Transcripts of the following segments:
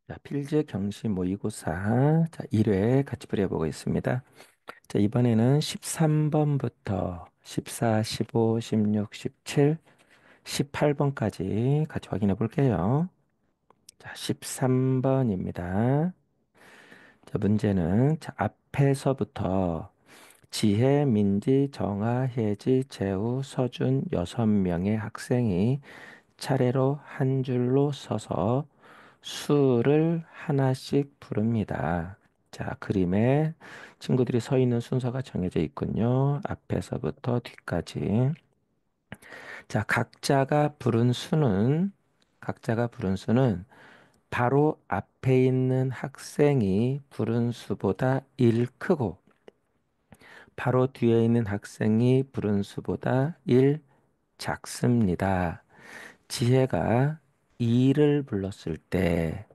자, 필제 경시 모의고사 1회 같이 풀어보고 있습니다. 자, 이번에는 13번부터 14, 15, 16, 17, 18번까지 같이 확인해 볼게요. 자, 13번입니다. 자, 문제는 앞에서부터 지혜, 민지, 정아, 혜지, 재우, 서준 6명의 학생이 차례로 한 줄로 서서 수를 하나씩 부릅니다. 자, 그림에 친구들이 서 있는 순서가 정해져 있군요. 앞에서부터 뒤까지. 자, 각자가 부른 수는 바로 앞에 있는 학생이 부른 수보다 1 크고, 바로 뒤에 있는 학생이 부른 수보다 1 작습니다. 지혜가 2를 불렀을 때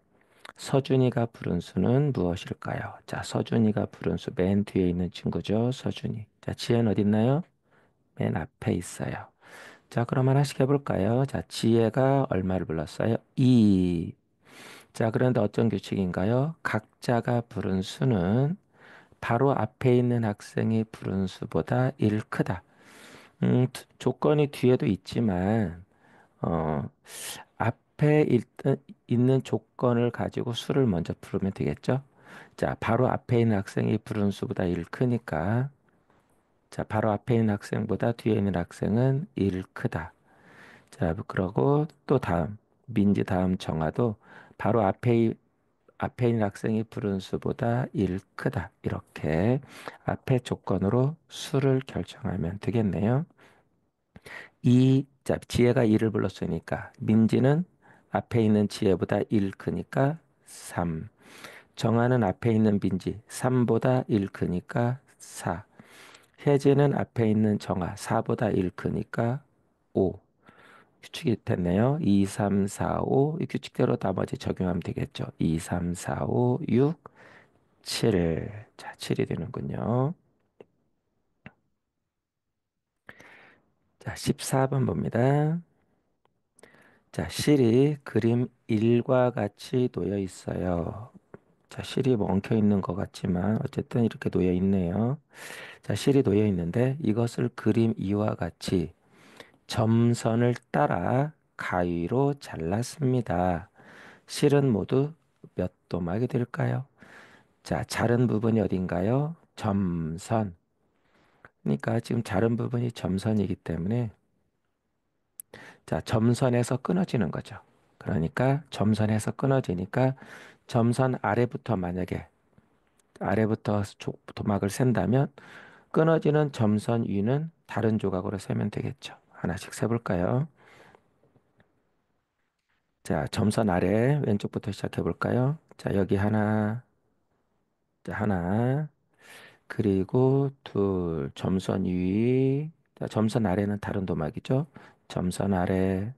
서준이가 부른 수는 무엇일까요? 자, 서준이가 부른 수 맨 뒤에 있는 친구죠. 서준이. 자, 지혜는 어디 있나요? 맨 앞에 있어요. 자, 그럼 하나씩 해볼까요? 자, 지혜가 얼마를 불렀어요? 2. 자, 그런데 어떤 규칙인가요? 각자가 부른 수는 바로 앞에 있는 학생이 부른 수보다 1 크다. 조건이 뒤에도 있지만, 어, 앞에 있는 조건을 가지고 수를 먼저 부르면 되겠죠? 자, 바로 앞에 있는 학생이 부른 수보다 1 크니까, 자, 바로 앞에 있는 학생보다 뒤에 있는 학생은 1 크다. 자, 그러고 또 다음, 민지 다음 정아도 바로 앞에 있는 학생이 부른 수보다 1 크다. 이렇게 앞에 조건으로 수를 결정하면 되겠네요. 자, 지혜가 2를 불렀으니까 민지는 앞에 있는 지혜보다 1 크니까 3. 정하는 앞에 있는 민지 3보다 1 크니까 4. 혜지는 앞에 있는 정하 4보다 1 크니까 5. 규칙이 됐네요. 2, 3, 4, 5. 이 규칙대로 나머지 적용하면 되겠죠. 2, 3, 4, 5, 6, 7. 자, 7이 되는군요. 자, 14번 봅니다. 자, 실이 그림 1과 같이 놓여 있어요. 자, 실이 뭐 엉켜 있는 것 같지만 어쨌든 이렇게 놓여 있네요. 자, 실이 놓여 있는데 이것을 그림 2와 같이 점선을 따라 가위로 잘랐습니다. 실은 모두 몇 도막이 될까요? 자, 자른 부분이 어딘가요? 점선. 그러니까 지금 자른 부분이 점선이기 때문에 자, 점선에서 끊어지는 거죠. 그러니까 점선에서 끊어지니까 점선 아래부터 만약에 아래부터 도막을 센다면 끊어지는 점선 위는 다른 조각으로 세면 되겠죠. 하나씩 세볼까요? 자, 점선 아래 왼쪽부터 시작해 볼까요? 자, 여기 하나, 자, 하나, 그리고 둘, 점선 위, 자, 점선 아래는 다른 도막이죠. 점선 아래,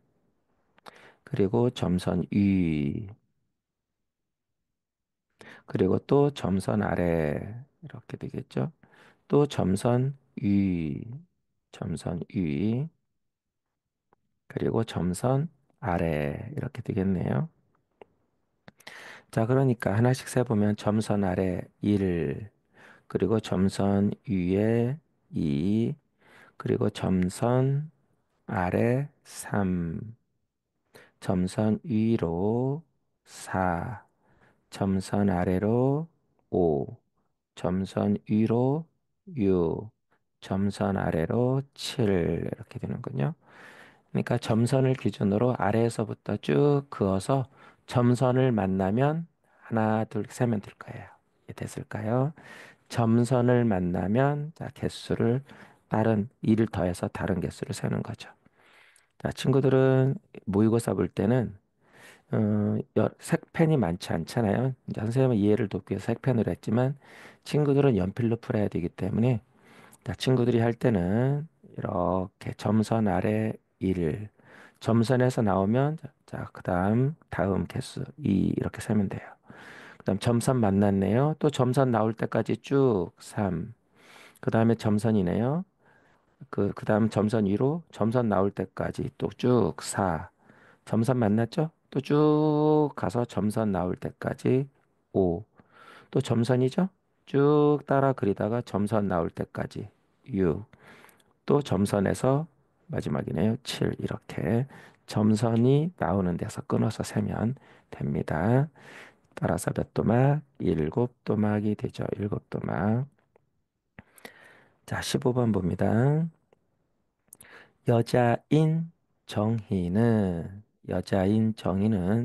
그리고 점선 위, 그리고 또 점선 아래, 이렇게 되겠죠. 또 점선 위, 점선 위, 그리고 점선 아래, 이렇게 되겠네요. 자, 그러니까 하나씩 세보면 점선 아래 1, 그리고 점선 위에 2, 그리고 점선 아래 3, 점선 위로 4, 점선 아래로 5, 점선 위로 6, 점선 아래로 7 이렇게 되는군요. 그러니까 점선을 기준으로 아래에서부터 쭉 그어서 점선을 만나면 하나, 둘, 세면 될 거예요. 이해 됐을까요? 점선을 만나면 자, 개수를 다른 2를 더해서 다른 개수를 세는 거죠. 자, 친구들은 모의고사 볼 때는 색펜이 많지 않잖아요. 이제 선생님은 이해를 돕기 위해서 색펜으로 했지만 친구들은 연필로 풀어야 되기 때문에 자, 친구들이 할 때는 이렇게 점선 아래 1, 점선에서 나오면 자, 그다음 다음 개수 2 이렇게 세면 돼요. 그다음 점선 만났네요. 또 점선 나올 때까지 쭉 3. 그다음에 점선이네요. 그다음 점선 위로 점선 나올 때까지 또 쭉 4. 점선 만났죠? 또 쭉 가서 점선 나올 때까지 5. 또 점선이죠? 쭉 따라 그리다가 점선 나올 때까지 6. 또 점선에서 마지막이네요. 7. 이렇게 점선이 나오는 데서 끊어서 세면 됩니다. 따라서 몇 도막? 7도막이 되죠. 7도막. 자, 15번 봅니다. 여자인 정희는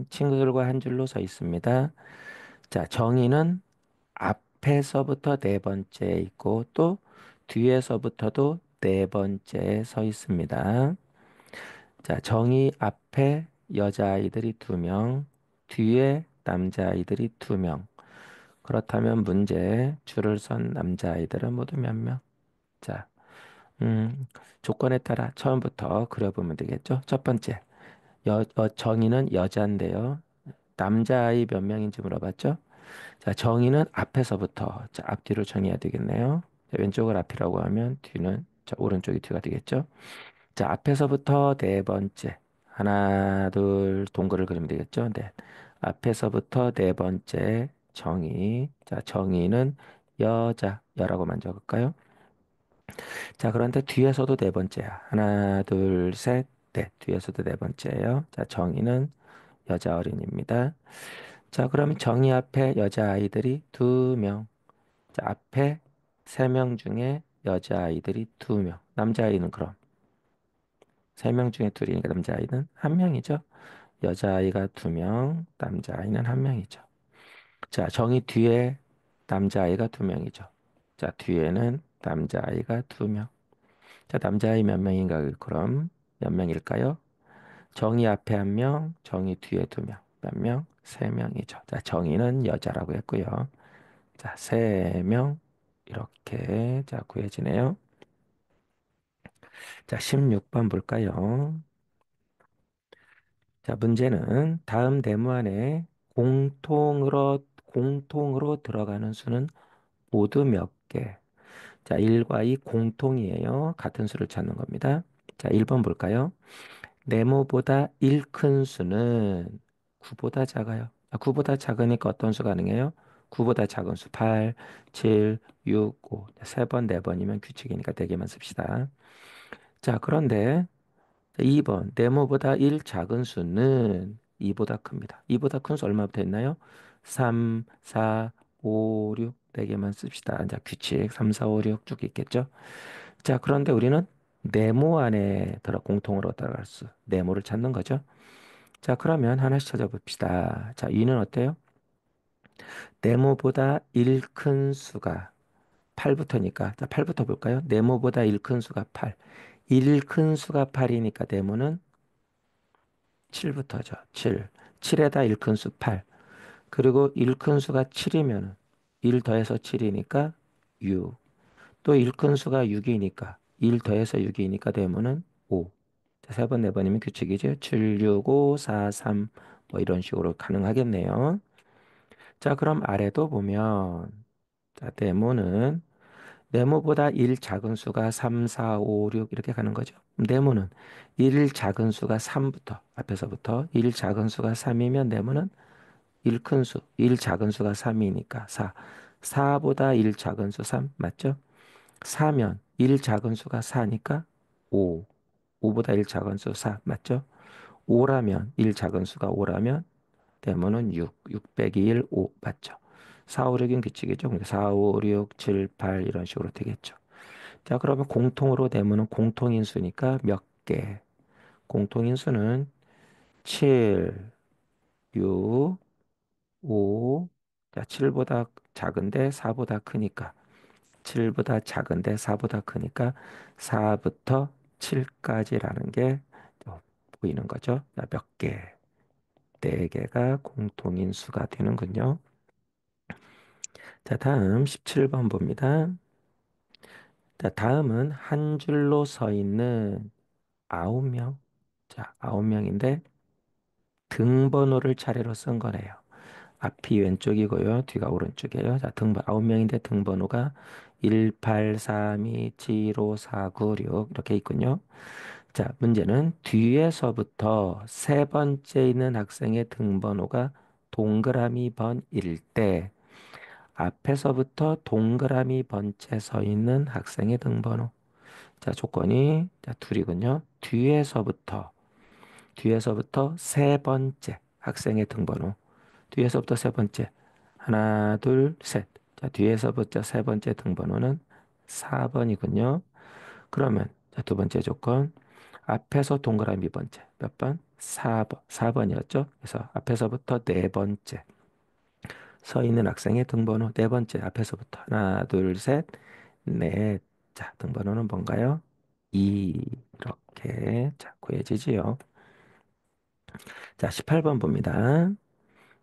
친구들과 한 줄로 서 있습니다. 자, 정희는 앞에서부터 네 번째 있고 또 뒤에서부터도 네 번째에 서 있습니다. 자, 정희 앞에 여자아이들이 두 명, 뒤에 남자아이들이 두 명. 그렇다면 문제 줄을 선 남자아이들은 모두 몇 명? 자, 조건에 따라 처음부터 그려보면 되겠죠. 첫 번째, 정의는 여자인데요. 남자아이 몇 명인지 물어봤죠. 자, 정의는 앞에서부터, 자, 앞뒤로 정해야 되겠네요. 자, 왼쪽을 앞이라고 하면 뒤는, 자, 오른쪽이 뒤가 되겠죠. 자, 앞에서부터 네 번째. 하나, 둘, 동글을 그리면 되겠죠. 네. 앞에서부터 네 번째 정의. 자, 정의는 여라고만 적을까요? 자, 그런데 뒤에서도 네 번째야. 하나, 둘, 셋, 넷. 뒤에서도 네 번째예요. 자, 정의는 여자 어린이입니다. 자, 그러면 정의 앞에 여자아이들이 두 명. 자, 앞에 세 명 중에 여자아이들이 두 명. 남자아이는 그럼 세 명 중에 둘이니까 남자아이는 한 명이죠. 여자아이가 두 명, 남자아이는 한 명이죠. 자, 정의 뒤에 남자아이가 두 명이죠. 자, 뒤에는 남자아이가 두 명. 자, 남자아이 몇 명인가 그럼 몇 명일까요? 정의 앞에 한 명, 정의 뒤에 두 명. 몇 명? 세 명이죠. 자, 정의는 여자라고 했고요. 자, 세 명. 이렇게 자 구해지네요. 자, 16번 볼까요? 자, 문제는 다음 네모 안에 공통으로 들어가는 수는 모두 몇 개? 자, 1과 2 공통이에요. 같은 수를 찾는 겁니다. 자, 1번 볼까요? 네모보다 1 큰 수는 9보다 작아요. 9보다 작으니까 어떤 수 가능해요? 9보다 작은 수 8, 7, 6, 5. 세 번, 네 번이면 규칙이니까 대개만 씁시다. 자, 그런데 2번 네모보다 1 작은 수는 2보다 큽니다. 2보다 큰 수 얼마부터 있나요? 3, 4, 5, 6. 네개만 씁시다. 자, 규칙 3, 4, 5, 6 쭉 있겠죠? 자, 그런데 우리는 네모 안에 공통으로 들어갈 수, 네모를 찾는 거죠. 자, 그러면 하나씩 찾아봅시다. 자, 2는 어때요? 네모보다 1 큰 수가 8부터니까, 자, 8부터 볼까요? 네모보다 1 큰 수가 8. 1 큰 수가 8이니까 네모는 7부터죠. 7. 7에다 1 큰 수 8. 그리고 1 큰 수가 7이면 1 더해서 7이니까 6. 또 1 큰 수가 6이니까 1 더해서 6이니까 네모는 5. 자, 세 번, 네 번이면 규칙이죠. 7, 6, 5, 4, 3. 뭐 이런 식으로 가능하겠네요. 자, 그럼 아래도 보면 자, 네모보다 1 작은 수가 3, 4, 5, 6 이렇게 가는 거죠. 네모는 1 작은 수가 3부터 앞에서부터 1 작은 수가 3이면 네모는 1 큰 수, 1 작은 수가 3이니까 4. 4보다 1 작은 수 3 맞죠? 4면 1 작은 수가 4니까 5. 5보다 1 작은 수 4 맞죠? 5라면 1 작은 수가 5라면 네모는 6. 6 빼기 1, 5 맞죠? 4, 5, 6인 규칙이죠. 근데 4, 5, 6, 7, 8 이런 식으로 되겠죠. 자, 그러면 공통으로 네모는 공통인수니까 몇 개? 공통인수는 7, 6, 5. 자, 7보다 작은데 4보다 크니까 7보다 작은데 4보다 크니까 4부터 7까지라는 게 보이는 거죠. 자, 몇 개? 4개가 공통인수가 되는군요. 자, 다음 17번 봅니다. 자, 다음은 한 줄로 서 있는 9명. 자, 9명인데 등번호를 차례로 쓴 거네요. 앞이 왼쪽이고요. 뒤가 오른쪽이에요. 자, 9명인데 등번호가 1, 8, 3, 2, 7, 5, 4, 9, 6 이렇게 있군요. 자, 문제는 뒤에서부터 세 번째 있는 학생의 등번호가 동그라미 번일 때 앞에서부터 동그라미 번째 서 있는 학생의 등번호. 자, 조건이 자, 둘이군요. 뒤에서부터 세 번째 학생의 등번호. 뒤에서부터 세 번째. 하나, 둘, 셋. 자, 뒤에서부터 세 번째 등번호는 4번이군요. 그러면 자, 두 번째 조건. 앞에서 동그라미 번째. 몇 번? 4번. 4번이었죠? 그래서 앞에서부터 네 번째. 서 있는 학생의 등번호 네 번째 앞에서부터 하나, 둘, 셋, 넷. 자, 등번호는 뭔가요? 2. 이렇게 자, 구해지지요. 자, 18번 봅니다.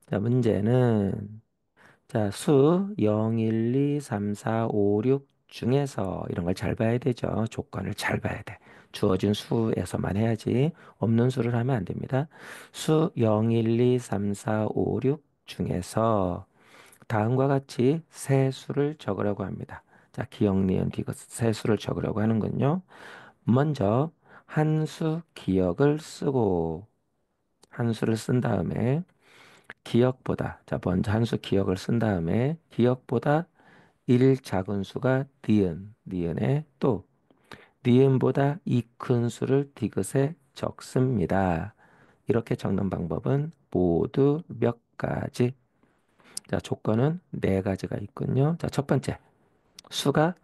자, 문제는 자, 수 0, 1, 2, 3, 4, 5, 6 중에서 이런 걸 잘 봐야 되죠. 조건을 잘 봐야 돼. 주어진 수에서만 해야지. 없는 수를 하면 안 됩니다. 수 0, 1, 2, 3, 4, 5, 6 중에서 다음과 같이 세 수를 적으라고 합니다. 자, 기억, 니은, 디귿 세 수를 적으라고 하는군요. 먼저 한 수 기억을 쓰고 한 수를 쓴 다음에 기억보다 자, 먼저 한 수 기억을 쓴 다음에 기억보다 1 작은 수가 니은에 또 니은보다 2 큰 수를 디귿에 적습니다. 이렇게 적는 방법은 모두 몇 가지? 자, 조건은 네 가지가 있군요. 자, 첫 번째. 수가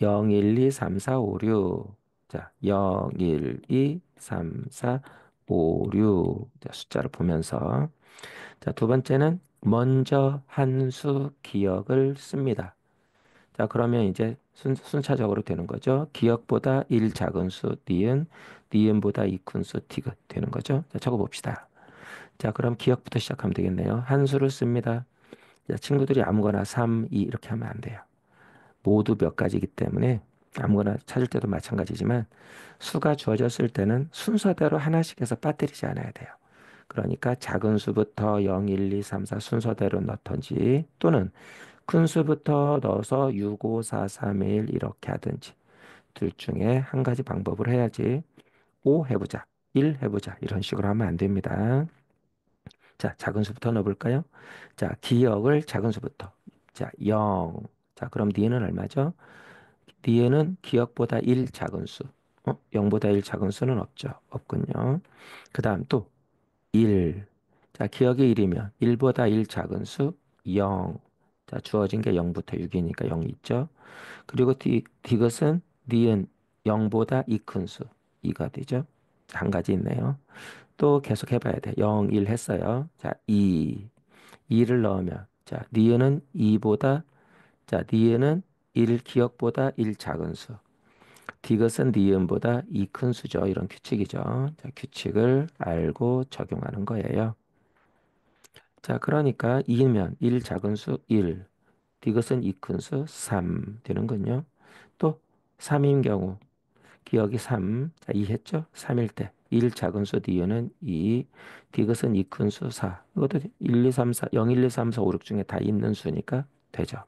0, 1, 2, 3, 4, 5, 6. 자, 0, 1, 2, 3, 4, 5, 6. 자, 숫자를 보면서. 자, 두 번째는 먼저 한 수 기억을 씁니다. 자, 그러면 이제 순차적으로 되는 거죠. 기억보다 1 작은 수, 니은보다 2 큰 수, 디귿 되는 거죠. 자, 적어봅시다. 자, 그럼 기억부터 시작하면 되겠네요. 한 수를 씁니다. 자, 친구들이 아무거나 3, 2 이렇게 하면 안 돼요. 모두 몇 가지이기 때문에 아무거나 찾을 때도 마찬가지지만 수가 주어졌을 때는 순서대로 하나씩 해서 빠뜨리지 않아야 돼요. 그러니까 작은 수부터 0, 1, 2, 3, 4 순서대로 넣던지 또는 큰 수부터 넣어서 6, 5, 4, 3, 1 이렇게 하든지 둘 중에 한 가지 방법을 해야지 5 해보자, 1 해보자 이런 식으로 하면 안 됩니다. 자, 작은 수부터 넣어볼까요? 자, 기억을 작은 수부터. 자, 0. 자, 그럼 니은 얼마죠? 니은은 기억보다 1 작은 수. 0보다 1 작은 수는 없죠. 없군요. 그 다음 또 1. 자, 기억이 1이면 1보다 1 작은 수 0. 자, 주어진 게 0부터 6이니까 0 있죠. 그리고 디귿은 니은 0보다 2 큰 수. 2가 되죠. 자, 한 가지 있네요. 또 계속 해봐야 돼. 0, 1 했어요. 자, 2. 2를 넣으면 자, 니은은 1 기억보다 1 작은 수. 디귿은 니은보다 2 큰 수죠. 이런 규칙이죠. 자, 규칙을 알고 적용하는 거예요. 자, 그러니까 2면 1 작은 수 1, 디귿은 2 큰 수 3 되는군요. 또 3인 경우 기억이 3, 자, 2 했죠? 3일 때 1 작은 수 니은은 2, 디귿은 2 큰 수 4. 이것도 1, 2, 3, 4, 0, 1, 2, 3, 4, 5, 6 중에 다 있는 수니까 되죠.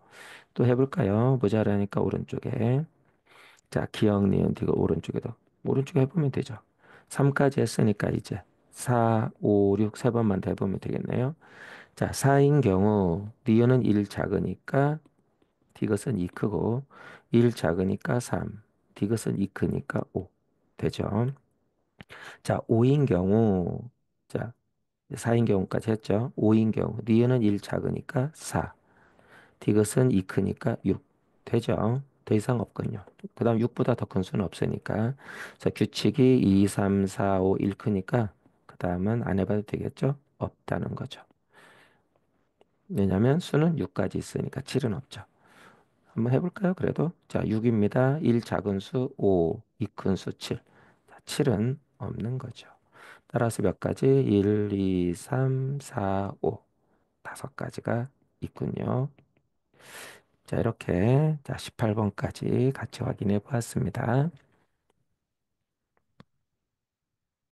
또 해볼까요? 모자라니까 오른쪽에. 자, 기억, 니은, 디귿 오른쪽에도. 오른쪽에 해보면 되죠. 3까지 했으니까 이제 4, 5, 6 세 번만 더 해보면 되겠네요. 자, 4인 경우 니은은 1 작으니까 디귿은 2 크고 1 작으니까 3, 디귿은 2 크니까 5 되죠. 자, 5인 경우 자, 4인 경우까지 했죠. 5인 경우 니은은 1 작으니까 4, 디귿은 2 크니까 6 되죠. 더 이상 없군요. 그 다음 6보다 더 큰 수는 없으니까. 자, 규칙이 2, 3, 4, 5, 1 크니까 그 다음은 안 해봐도 되겠죠? 없다는 거죠. 왜냐하면 수는 6까지 있으니까 7은 없죠. 한번 해볼까요? 그래도 자, 6입니다. 1 작은 수 5, 2 큰 수 7. 자, 7은 없는 거죠. 따라서 몇 가지? 1, 2, 3, 4, 5. 다섯 가지가 있군요. 자, 이렇게 자, 18번까지 같이 확인해 보았습니다.